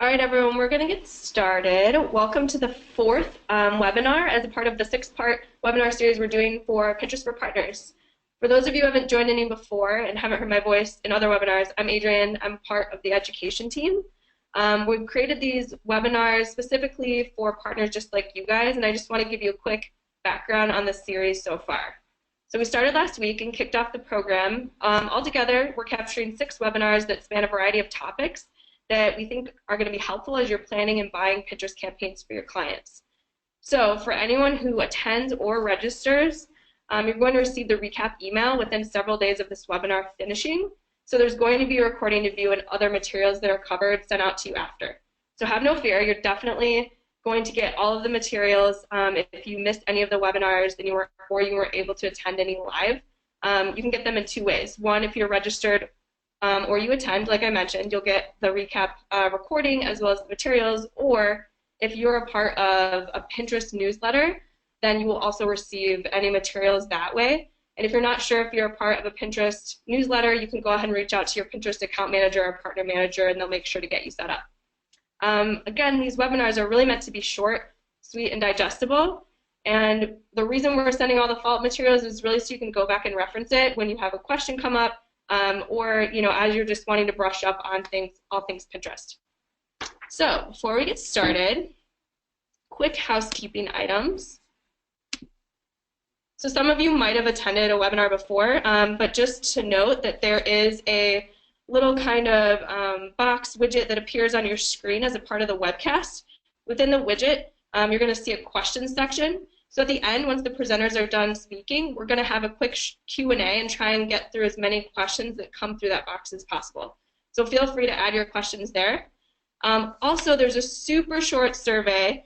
All right, everyone, we're going to get started. Welcome to the fourth webinar as a part of the six-part webinar series we're doing for Pinterest for Partners. For those of you who haven't joined any before and haven't heard my voice in other webinars, I'm Adrienne. I'm part of the education team. We've created these webinars specifically for partners just like you guys, and I just want to give you a quick background on the series so far. So we started last week and kicked off the program. Altogether, we're capturing 6 webinars that span a variety of topics that we think are going to be helpful as you're planning and buying Pinterest campaigns for your clients. So for anyone who attends or registers, you're going to receive the recap email within several days of this webinar finishing. So there's going to be a recording to view and other materials that are covered sent out to you after. So have no fear, you're definitely going to get all of the materials. If you missed any of the webinars and you weren't able to attend any live, you can get them in 2 ways. One, if you're registered or you attend, like I mentioned, you'll get the recap recording as well as the materials, or if you're a part of a Pinterest newsletter, then you will also receive any materials that way. And if you're not sure if you're a part of a Pinterest newsletter, you can go ahead and reach out to your Pinterest account manager or partner manager, and they'll make sure to get you set up. Again, these webinars are really meant to be short, sweet, and digestible. And the reason we're sending all the follow-up materials is really so you can go back and reference it when you have a question come up, or as you're just wanting to brush up on all things Pinterest. So before we get started, quick housekeeping items. So some of you might have attended a webinar before, but just to note that there is a little kind of box widget that appears on your screen as a part of the webcast. Within the widget, you're going to see a questions section. So at the end, once the presenters are done speaking, we're going to have a quick Q&A and try and get through as many questions that come through that box as possible. So feel free to add your questions there. Also, there's a super short survey.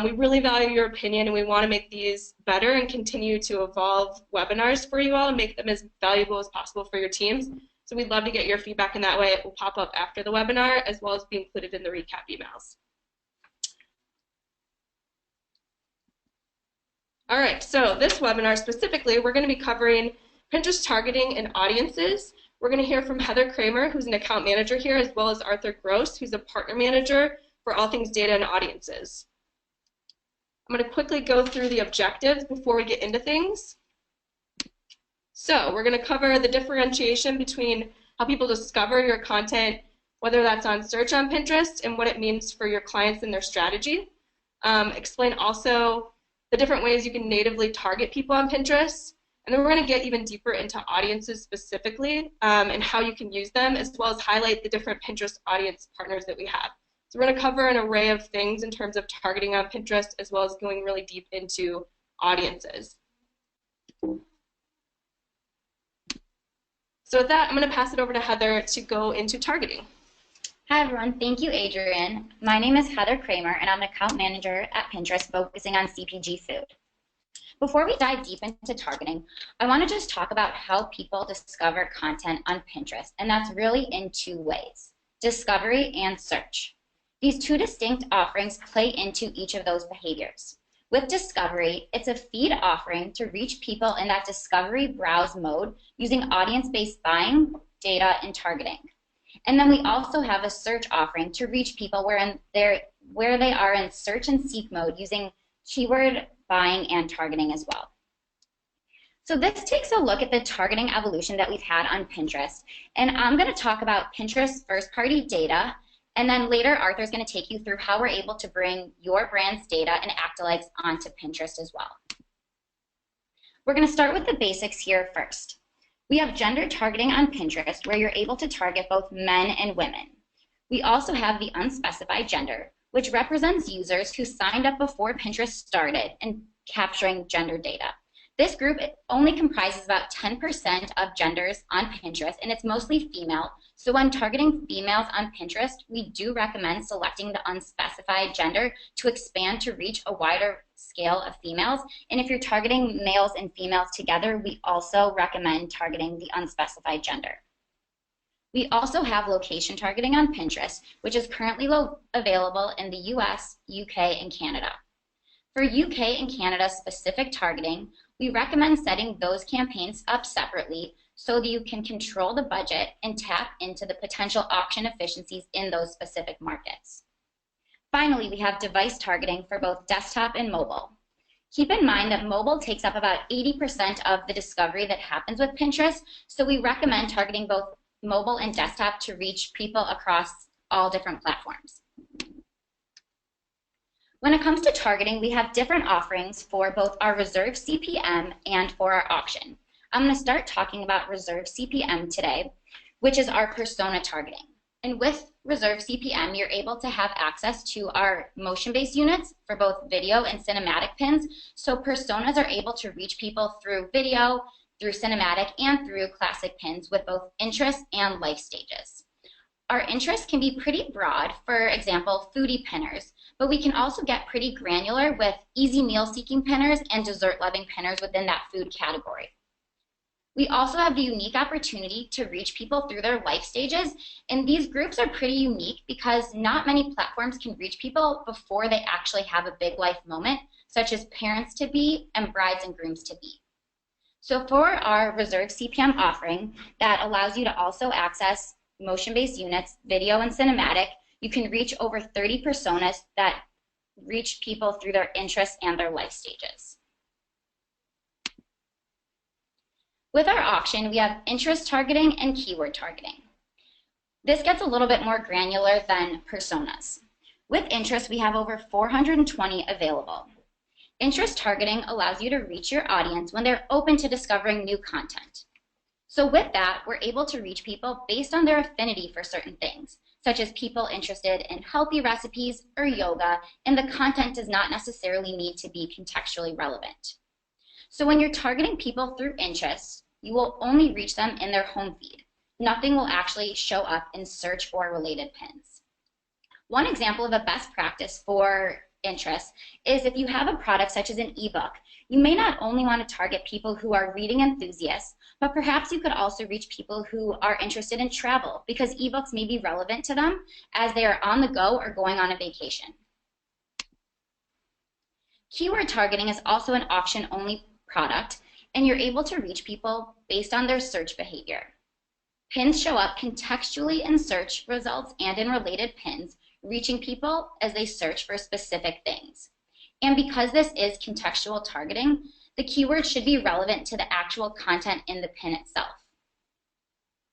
We really value your opinion, and we want to make these better and continue to evolve webinars for you all and make them as valuable as possible for your teams. So we'd love to get your feedback in that way. It will pop up after the webinar as well as be included in the recap emails. All right, so this webinar specifically, we're going to be covering Pinterest targeting and audiences. We're going to hear from Heather Kramer, who's an account manager here, as well as Arthur Gross, who's a partner manager for all things data and audiences. I'm going to quickly go through the objectives before we get into things. So we're going to cover the differentiation between how people discover your content, whether that's on search on Pinterest, and what it means for your clients and their strategy. Explain also the different ways you can natively target people on Pinterest. And then we're going to get even deeper into audiences specifically and how you can use them, as well as highlight the different Pinterest audience partners that we have. So we're going to cover an array of things in terms of targeting on Pinterest, as well as going really deep into audiences. So with that, I'm going to pass it over to Heather to go into targeting. Hi everyone, thank you Adrienne. My name is Heather Kramer and I'm an account manager at Pinterest focusing on CPG food. Before we dive deep into targeting, I want to just talk about how people discover content on Pinterest, and that's really in 2 ways, discovery and search. These 2 distinct offerings play into each of those behaviors. With discovery, it's a feed offering to reach people in that discovery browse mode using audience-based buying, data, and targeting. And then we also have a search offering to reach people where they are in search and seek mode using keyword buying and targeting as well. So this takes a look at the targeting evolution that we've had on Pinterest. And I'm going to talk about Pinterest first-party data, and then later Arthur's going to take you through how we're able to bring your brand's data and activates onto Pinterest as well. We're going to start with the basics here first. We have gender targeting on Pinterest, where you're able to target both men and women. We also have the unspecified gender, which represents users who signed up before Pinterest started and capturing gender data. This group only comprises about 10% of genders on Pinterest, and it's mostly female. So when targeting females on Pinterest, we do recommend selecting the unspecified gender to expand to reach a wider scale of females. And if you're targeting males and females together, we also recommend targeting the unspecified gender. We also have location targeting on Pinterest, which is currently available in the US, UK, and Canada. For UK and Canada specific targeting, we recommend setting those campaigns up separately so that you can control the budget and tap into the potential auction efficiencies in those specific markets. Finally, we have device targeting for both desktop and mobile. Keep in mind that mobile takes up about 80% of the discovery that happens with Pinterest, so we recommend targeting both mobile and desktop to reach people across all different platforms. When it comes to targeting, we have different offerings for both our reserve CPM and for our auction. I'm going to start talking about reserve CPM today, which is our persona targeting. And with reserve CPM, you're able to have access to our motion-based units for both video and cinematic pins. So personas are able to reach people through video, through cinematic, and through classic pins with both interest and life stages. Our interests can be pretty broad, for example, foodie pinners, but we can also get pretty granular with easy meal-seeking pinners and dessert-loving pinners within that food category. We also have the unique opportunity to reach people through their life stages, and these groups are pretty unique because not many platforms can reach people before they actually have a big life moment, such as parents-to-be and brides and grooms-to-be. So for our reserve CPM offering that allows you to also access motion-based units, video and cinematic, you can reach over 30 personas that reach people through their interests and their life stages. With our auction, we have interest targeting and keyword targeting. This gets a little bit more granular than personas. With interest, we have over 420 available. Interest targeting allows you to reach your audience when they're open to discovering new content. So with that, we're able to reach people based on their affinity for certain things, such as people interested in healthy recipes or yoga, and the content does not necessarily need to be contextually relevant. So when you're targeting people through interests, you will only reach them in their home feed. Nothing will actually show up in search or related pins. One example of a best practice for interests is if you have a product such as an ebook, you may not only want to target people who are reading enthusiasts, but perhaps you could also reach people who are interested in travel because ebooks may be relevant to them as they are on the go or going on a vacation. Keyword targeting is also an auction-only product, and you're able to reach people based on their search behavior. Pins show up contextually in search results and in related pins, reaching people as they search for specific things. And because this is contextual targeting, the keyword should be relevant to the actual content in the pin itself.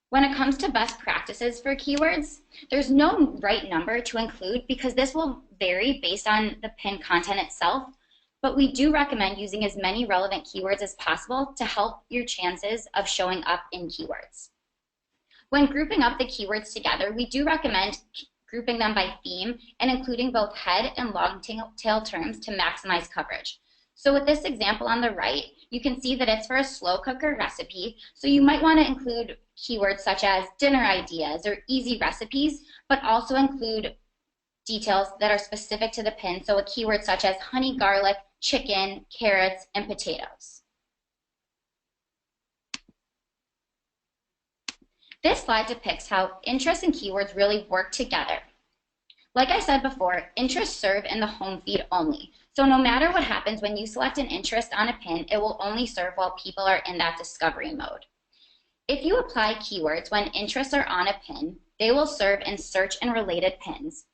When it comes to best practices for keywords, there's no right number to include because this will vary based on the pin content itself, but we do recommend using as many relevant keywords as possible to help your chances of showing up in keywords. When grouping up the keywords together, we do recommend grouping them by theme and including both head and long tail terms to maximize coverage. So with this example on the right, you can see that it's for a slow cooker recipe, so you might want to include keywords such as dinner ideas or easy recipes, but also include details that are specific to the pin, so a keyword such as honey garlic, chicken, carrots, and potatoes. This slide depicts how interests and keywords really work together. Like I said before, interests serve in the home feed only. So no matter what happens when you select an interest on a pin, it will only serve while people are in that discovery mode. If you apply keywords when interests are on a pin, they will serve in search and related pins.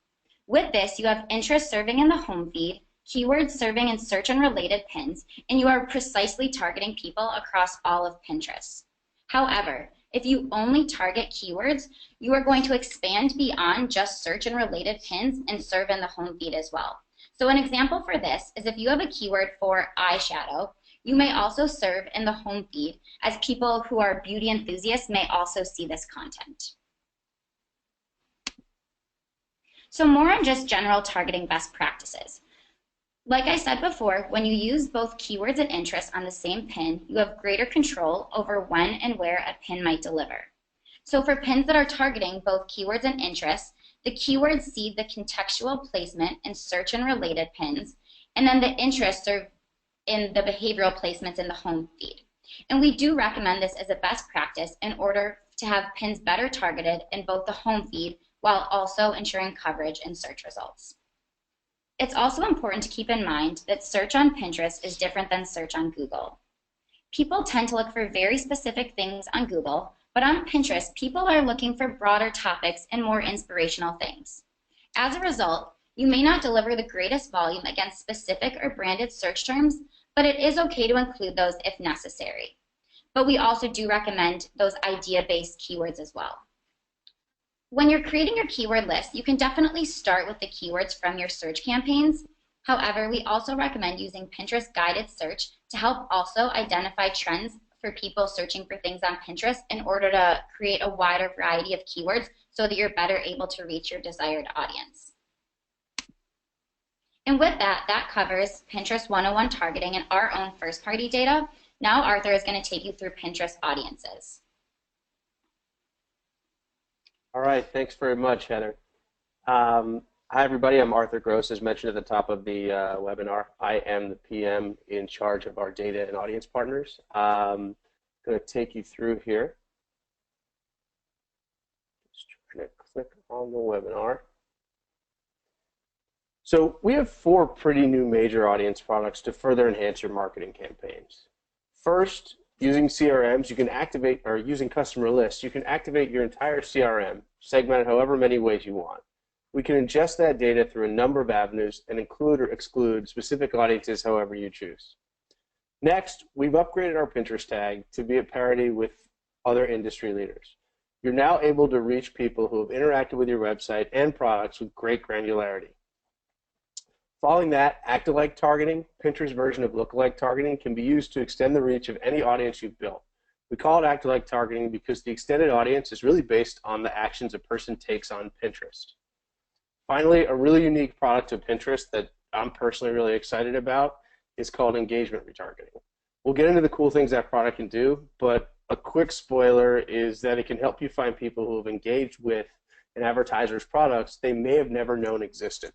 With this, you have interests serving in the home feed, keywords serving in search and related pins, and you are precisely targeting people across all of Pinterest. However, if you only target keywords, you are going to expand beyond just search and related pins and serve in the home feed as well. So an example for this is if you have a keyword for eyeshadow, you may also serve in the home feed as people who are beauty enthusiasts may also see this content. So more on just general targeting best practices. Like I said before, when you use both keywords and interests on the same pin, you have greater control over when and where a pin might deliver. So for pins that are targeting both keywords and interests, the keywords seed the contextual placement in search and related pins, and then the interests serve in the behavioral placements in the home feed. And we do recommend this as a best practice in order to have pins better targeted in both the home feed while also ensuring coverage in search results. It's also important to keep in mind that search on Pinterest is different than search on Google. People tend to look for very specific things on Google, but on Pinterest, people are looking for broader topics and more inspirational things. As a result, You may not deliver the greatest volume against specific or branded search terms, but it is okay to include those if necessary. But we also do recommend those idea-based keywords as well. When you're creating your keyword list, you can definitely start with the keywords from your search campaigns. However, we also recommend using Pinterest guided search to help also identify trends for people searching for things on Pinterest in order to create a wider variety of keywords so that you're better able to reach your desired audience. And with that, that covers Pinterest 101 targeting and our own first-party data. Now Arthur is going to take you through Pinterest audiences. All right, thanks very much, Heather. Hi, everybody. I'm Arthur Gross, as mentioned at the top of the webinar. I am the PM in charge of our data and audience partners. I'm going to take you through here. Just trying to click on the webinar. So we have 4 pretty new major audience products to further enhance your marketing campaigns. First, using CRMs, you can activate, or using customer lists, you can activate your entire CRM, segmented however many ways you want. We can ingest that data through a number of avenues and include or exclude specific audiences however you choose. Next, we've upgraded our Pinterest tag to be at parity with other industry leaders. You're now able to reach people who have interacted with your website and products with great granularity. Following that, act-alike targeting, Pinterest version of lookalike targeting, can be used to extend the reach of any audience you've built. We call it act-alike targeting because the extended audience is really based on the actions a person takes on Pinterest. Finally, a really unique product of Pinterest that I'm personally really excited about is called engagement retargeting. We'll get into the cool things that product can do, but a quick spoiler is that it can help you find people who have engaged with an advertiser's products they may have never known existed.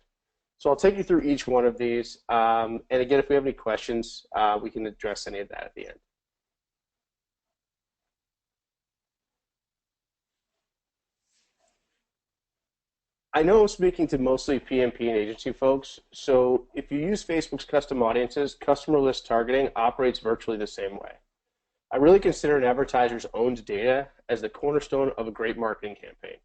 So I'll take you through each one of these, and again, if we have any questions, we can address any of that at the end. I know I'm speaking to mostly PMP and agency folks, so if you use Facebook's custom audiences, customer list targeting operates virtually the same way. I really consider an advertiser's owned data as the cornerstone of a great marketing campaign.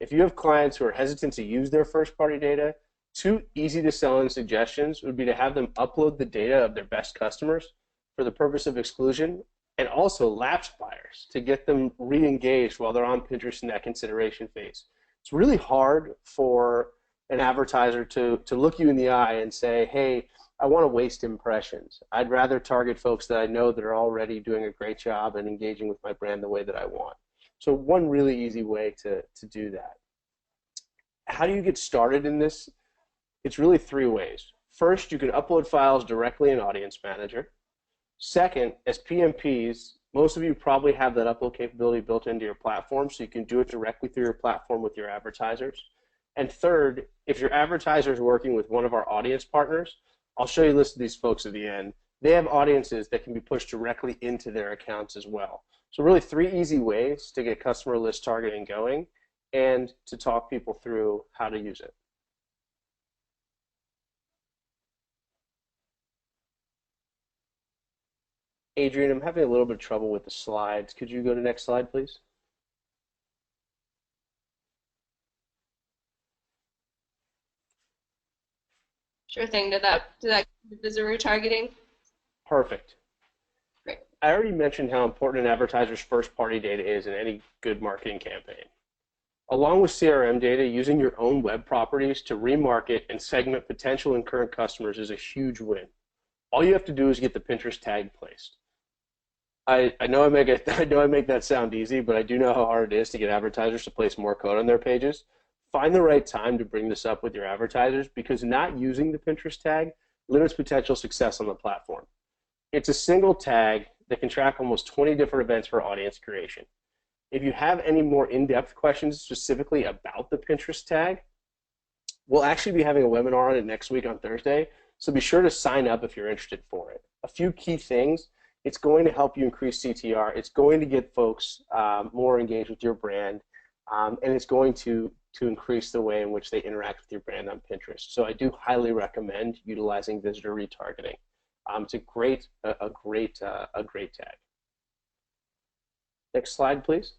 If you have clients who are hesitant to use their first-party data, 2 easy to sell in suggestions would be to have them upload the data of their best customers for the purpose of exclusion, and also lapsed buyers to get them re-engaged while they're on Pinterest in that consideration phase. It's really hard for an advertiser to look you in the eye and say, hey, I want to waste impressions. I'd rather target folks that I know that are already doing a great job and engaging with my brand the way that I want. So one really easy way to do that. How do you get started in this? It's really 3 ways. First, you can upload files directly in Audience Manager. Second, as PMPs, most of you probably have that upload capability built into your platform, so you can do it directly through your platform with your advertisers. And third, if your advertiser is working with one of our audience partners, I'll show you a list of these folks at the end. They have audiences that can be pushed directly into their accounts as well. So really 3 easy ways to get customer list targeting going and to talk people through how to use it. Adrian, I'm having a little bit of trouble with the slides. Could you go to the next slide, please? Sure thing. Did that visit retargeting? Perfect. Great. I already mentioned how important an advertiser's first-party data is in any good marketing campaign. Along with CRM data, using your own web properties to remarket and segment potential and current customers is a huge win. All you have to do is get the Pinterest tag placed. I know I make that sound easy, but I do know how hard it is to get advertisers to place more code on their pages. Find the right time to bring this up with your advertisers, because not using the Pinterest tag limits potential success on the platform. It's a single tag that can track almost 20 different events for audience creation. If you have any more in-depth questions specifically about the Pinterest tag, we'll actually be having a webinar on it next week on Thursday, so be sure to sign up if you're interested for it. A few key things: it's going to help you increase CTR, it's going to get folks more engaged with your brand, and it's going to increase the way in which they interact with your brand on Pinterest. So I do highly recommend utilizing visitor retargeting. It's a great tag. Next slide, please.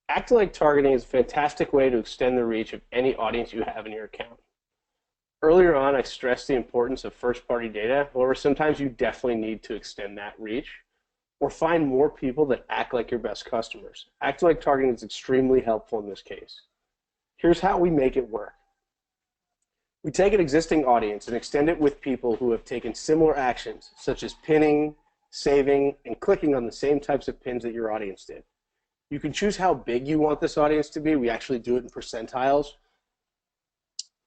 Act-alike targeting is a fantastic way to extend the reach of any audience you have in your account. Earlier on, I stressed the importance of first-party data. However, sometimes you definitely need to extend that reach or find more people that act like your best customers. Act-alike targeting is extremely helpful in this case. Here's how we make it work. We take an existing audience and extend it with people who have taken similar actions, such as pinning, saving, and clicking on the same types of pins that your audience did. You can choose how big you want this audience to be. We actually do it in percentiles,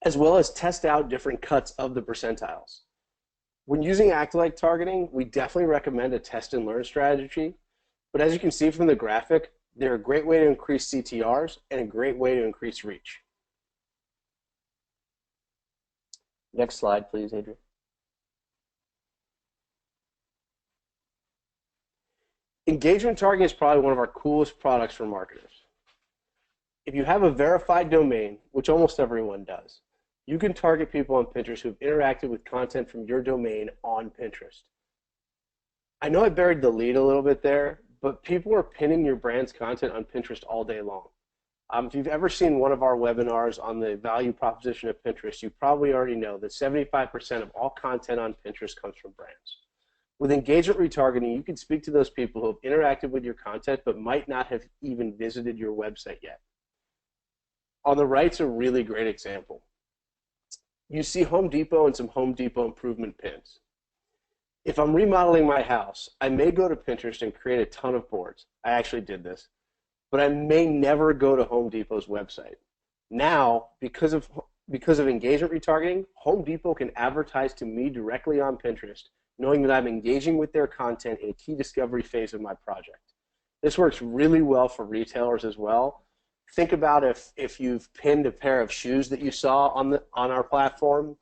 as well as test out different cuts of the percentiles. When using act-alike targeting, we definitely recommend a test and learn strategy. But as you can see from the graphic, they're a great way to increase CTRs and a great way to increase reach. Next slide, please, Adrian. Engagement targeting is probably one of our coolest products for marketers. If you have a verified domain, which almost everyone does, you can target people on Pinterest who've interacted with content from your domain on Pinterest. I know I buried the lead a little bit there, but people are pinning your brand's content on Pinterest all day long. If you've ever seen one of our webinars on the value proposition of Pinterest, you probably already know that 75% of all content on Pinterest comes from brands. With engagement retargeting, you can speak to those people who have interacted with your content but might not have even visited your website yet. On the right's a really great example. You see Home Depot and some Home Depot improvement pins. If I'm remodeling my house, I may go to Pinterest and create a ton of boards. I actually did this. But I may never go to Home Depot's website. Now, because of engagement retargeting, Home Depot can advertise to me directly on Pinterest, knowing that I'm engaging with their content in a key discovery phase of my project. This works really well for retailers as well. Think about if you've pinned a pair of shoes that you saw on our platform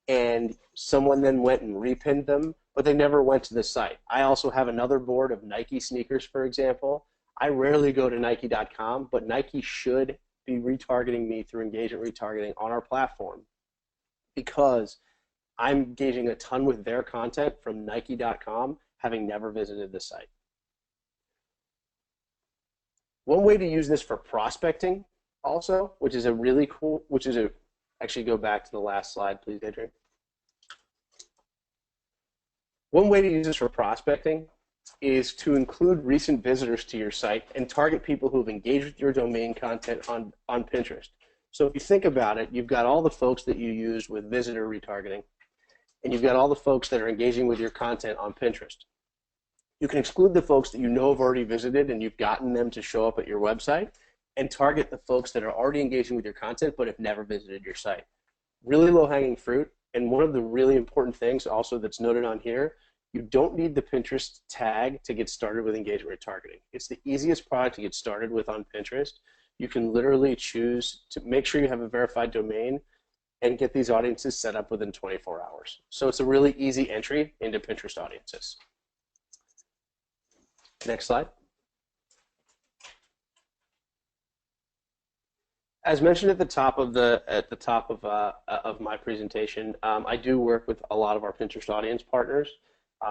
and someone then went and repinned them, but they never went to the site. I also have another board of Nike sneakers, for example. I rarely go to Nike.com, but Nike should be retargeting me through engagement retargeting on our platform because I'm engaging a ton with their content from Nike.com, having never visited the site. One way to use this for prospecting also, which is a really cool, actually go back to the last slide, please, Adrian. One way to use this for prospecting is to include recent visitors to your site and target people who have engaged with your domain content on Pinterest. So if you think about it, you've got all the folks that you use with visitor retargeting, and you've got all the folks that are engaging with your content on Pinterest. You can exclude the folks that you know have already visited and you've gotten them to show up at your website and target the folks that are already engaging with your content but have never visited your site. Really low-hanging fruit, and one of the really important things also that's noted on here, you don't need the Pinterest tag to get started with engagement retargeting. It's the easiest product to get started with on Pinterest. You can literally choose to make sure you have a verified domain and get these audiences set up within 24 hours. So it's a really easy entry into Pinterest audiences. Next slide. As mentioned at the top of my presentation, I do work with a lot of our Pinterest audience partners.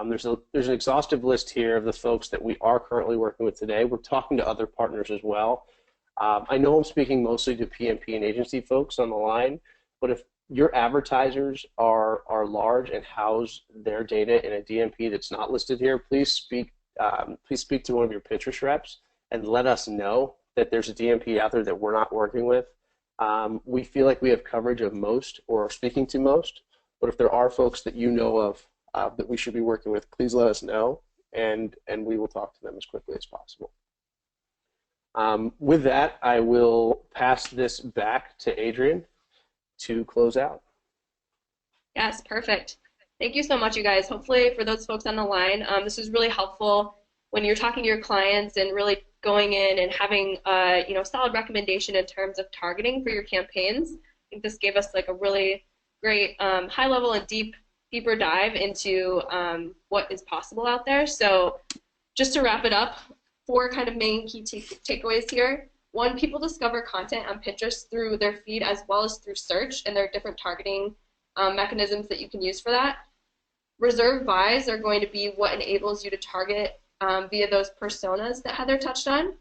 There's an exhaustive list here of the folks that we are currently working with today. We're talking to other partners as well. I know I'm speaking mostly to PMP and agency folks on the line, but if your advertisers are large and house their data in a DMP that's not listed here, please speak to one of your Pinterest reps and let us know that there's a DMP out there that we're not working with. We feel like we have coverage of most or are speaking to most, but if there are folks that you know of that we should be working with, please let us know, and we will talk to them as quickly as possible. With that, I will pass this back to Adrian to close out. Yes, perfect. Thank you so much, you guys. Hopefully for those folks on the line, this is really helpful when you're talking to your clients and really going in and having solid recommendation in terms of targeting for your campaigns. I think this gave us like a really great high level and deeper dive into what is possible out there. So just to wrap it up, 4 kind of main key takeaways here. 1, people discover content on Pinterest through their feed as well as through search, and there are different targeting mechanisms that you can use for that. Reserved buys are going to be what enables you to target via those personas that Heather touched on.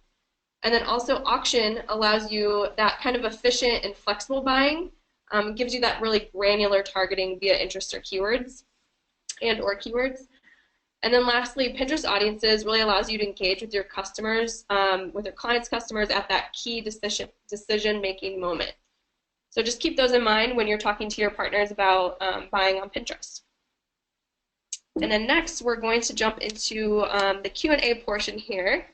And then also auction allows you that kind of efficient and flexible buying, gives you that really granular targeting via interest or keywords or keywords. And then lastly, Pinterest audiences really allows you to engage with your customers, with your clients' customers at that key decision-making moment. So just keep those in mind when you're talking to your partners about buying on Pinterest. And then next, we're going to jump into the Q&A portion here.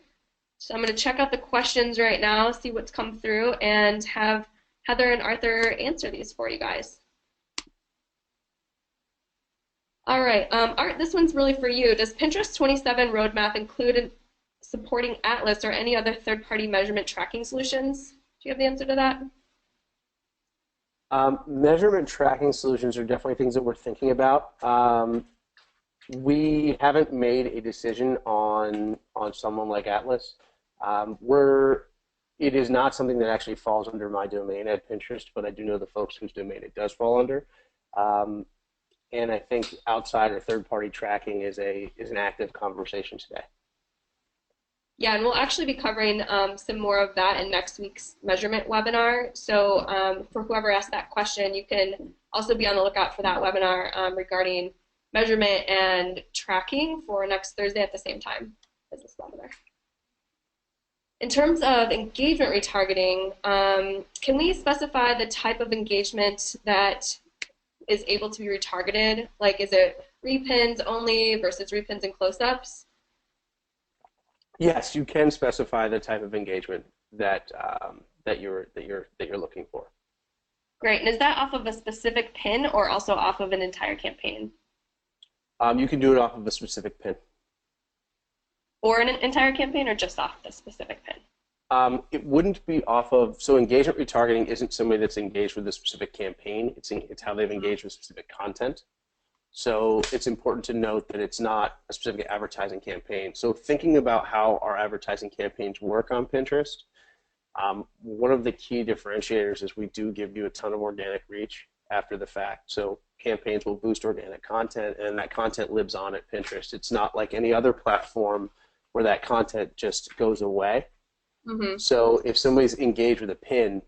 So I'm going to check out the questions right now, see what's come through, and have Heather and Arthur answer these for you guys. All right, Art, this one's really for you. Does Pinterest 27 roadmap include supporting Atlas or any other third-party measurement tracking solutions? Do you have the answer to that? Measurement tracking solutions are definitely things that we're thinking about. We haven't made a decision on someone like Atlas. It is not something that actually falls under my domain at Pinterest, but I do know the folks whose domain it does fall under. And I think outside or third-party tracking is an active conversation today. Yeah, and we'll actually be covering some more of that in next week's measurement webinar. So for whoever asked that question, you can also be on the lookout for that webinar regarding measurement and tracking for next Thursday at the same time as this webinar. In terms of engagement retargeting, can we specify the type of engagement that is able to be retargeted? Like, is it repins only versus repins and close-ups? Yes, you can specify the type of engagement that you're looking for. Great. And is that off of a specific pin or also off of an entire campaign? You can do it off of a specific pin. Or an entire campaign, or just off the specific pin? It wouldn't be off of, so engagement retargeting isn't somebody that's engaged with a specific campaign, it's how they've engaged with specific content. So it's important to note that it's not a specific advertising campaign. So thinking about how our advertising campaigns work on Pinterest, one of the key differentiators is we do give you a ton of organic reach after the fact. So campaigns will boost organic content, and that content lives on at Pinterest. It's not like any other platform where that content just goes away. Mm-hmm. So if somebody's engaged with a pin,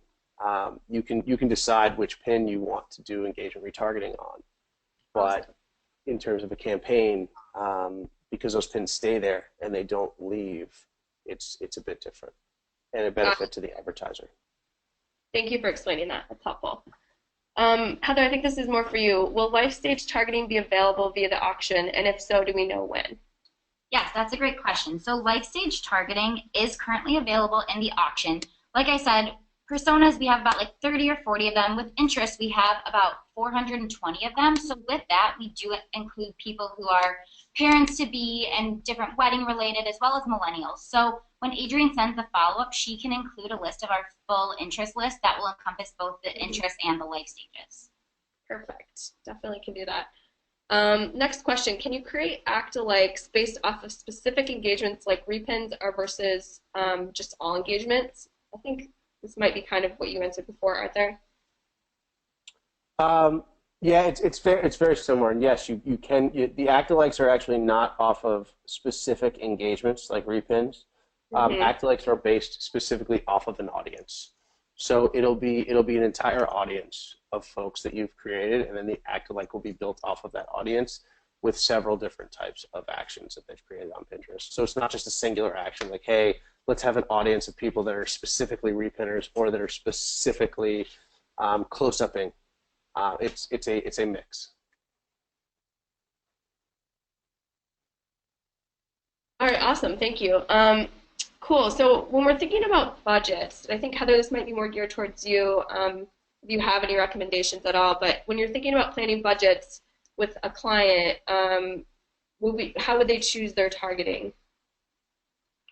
you can decide which pin you want to do engagement retargeting on. But in terms of a campaign, because those pins stay there and they don't leave, it's a bit different and a benefit to the advertiser. Thank you for explaining that. That's helpful. Heather, I think this is more for you. Will life stage targeting be available via the auction, and if so, do we know when? Yes, that's a great question. So life stage targeting is currently available in the auction. Like I said, personas, we have about like 30 or 40 of them. With interest, we have about 420 of them. So with that, we do include people who are parents-to-be and different wedding related, as well as millennials. So when Adrienne sends the follow-up, she can include a list of our full interest list that will encompass both the interest and the life stages. Perfect. Definitely can do that. Next question, can you create act-alikes based off of specific engagements like repins or versus just all engagements? I think this might be kind of what you answered before, Arthur. Yeah, it's very similar. And yes, you can. The act-alikes are actually not off of specific engagements like repins. Act-alikes are based specifically off of an audience. So it'll be an entire audience of folks that you've created, and then the act-alike will be built off of that audience with several different types of actions that they've created on Pinterest. So it's not just a singular action like, hey, let's have an audience of people that are specifically repinners or that are specifically close-upping. It's a mix. All right, awesome. Thank you. Cool. So when we're thinking about budgets, I think, Heather, this might be more geared towards you, if you have any recommendations at all, but when you're thinking about planning budgets with a client, how would they choose their targeting?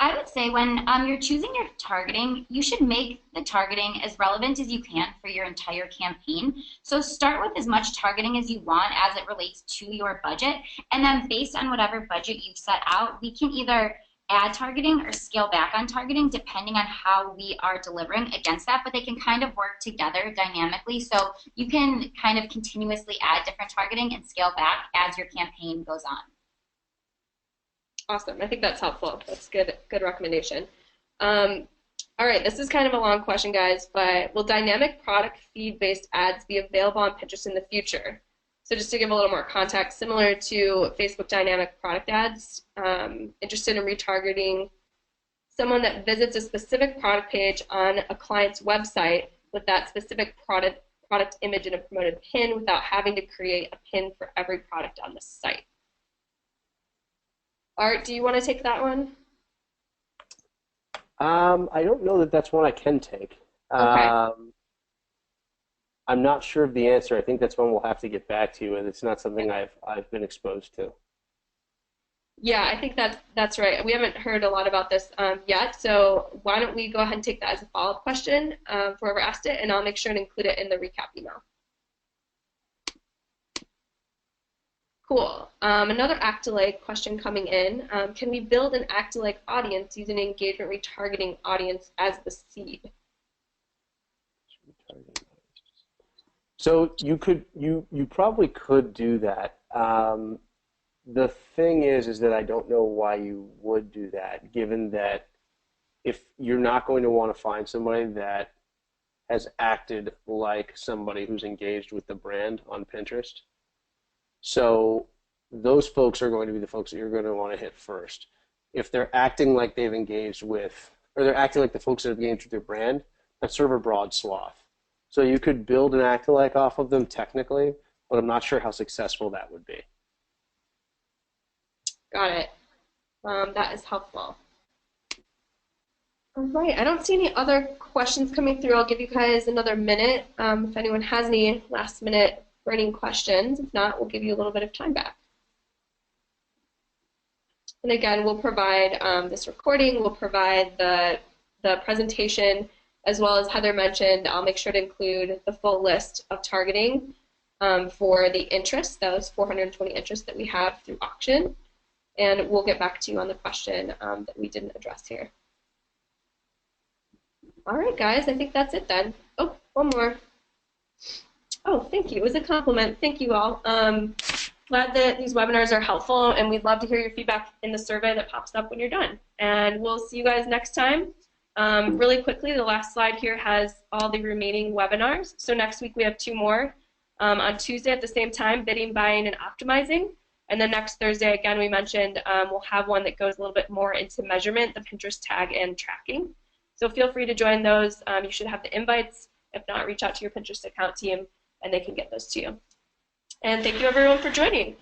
I would say when you're choosing your targeting, you should make the targeting as relevant as you can for your entire campaign. So start with as much targeting as you want as it relates to your budget, and then based on whatever budget you've set out, we can either add targeting or scale back on targeting depending on how we are delivering against that, but they can kind of work together dynamically. So you can kind of continuously add different targeting and scale back as your campaign goes on. Awesome. I think that's helpful. That's good recommendation. All right, this is kind of a long question, guys, but will dynamic product feed-based ads be available on Pinterest in the future? So just to give a little more context, similar to Facebook dynamic product ads, interested in retargeting someone that visits a specific product page on a client's website with that specific product image and a promoted pin without having to create a pin for every product on the site. Art, do you want to take that one? I don't know that that's one I can take. Okay. I'm not sure of the answer. I think that's one we'll have to get back to you, and it's not something I've been exposed to. Yeah, I think that's right. We haven't heard a lot about this yet, so why don't we go ahead and take that as a follow-up question for whoever asked it, and I'll make sure to include it in the recap email. Cool. Another act-alike question coming in. Can we build an act-alike audience using an engagement retargeting audience as the seed? So you probably could do that. The thing is that I don't know why you would do that, given that if you're not going to want to find somebody that has acted like somebody who's engaged with the brand on Pinterest. So those folks are going to be the folks that you're going to want to hit first. If they're acting like they've engaged with, or they're acting like the folks that have engaged with your brand, that's sort of a broad swath. So you could build an act-alike off of them technically, but I'm not sure how successful that would be. Got it. That is helpful. All right, I don't see any other questions coming through. I'll give you guys another minute if anyone has any last-minute burning questions. If not, we'll give you a little bit of time back. And again, we'll provide this recording. We'll provide the presentation, as well as Heather mentioned. I'll make sure to include the full list of targeting for the interests, those 420 interests that we have through auction. And we'll get back to you on the question that we didn't address here. All right, guys, I think that's it then. Oh, one more. Oh, thank you. It was a compliment. Thank you all. Glad that these webinars are helpful, and we'd love to hear your feedback in the survey that pops up when you're done. And we'll see you guys next time. Really quickly, the last slide here has all the remaining webinars. So next week we have 2 more. On Tuesday at the same time, bidding, buying, and optimizing. And then next Thursday, again, we mentioned we'll have one that goes a little bit more into measurement, the Pinterest tag and tracking. So feel free to join those. You should have the invites. If not, reach out to your Pinterest account team, and they can get those to you. And thank you, everyone, for joining.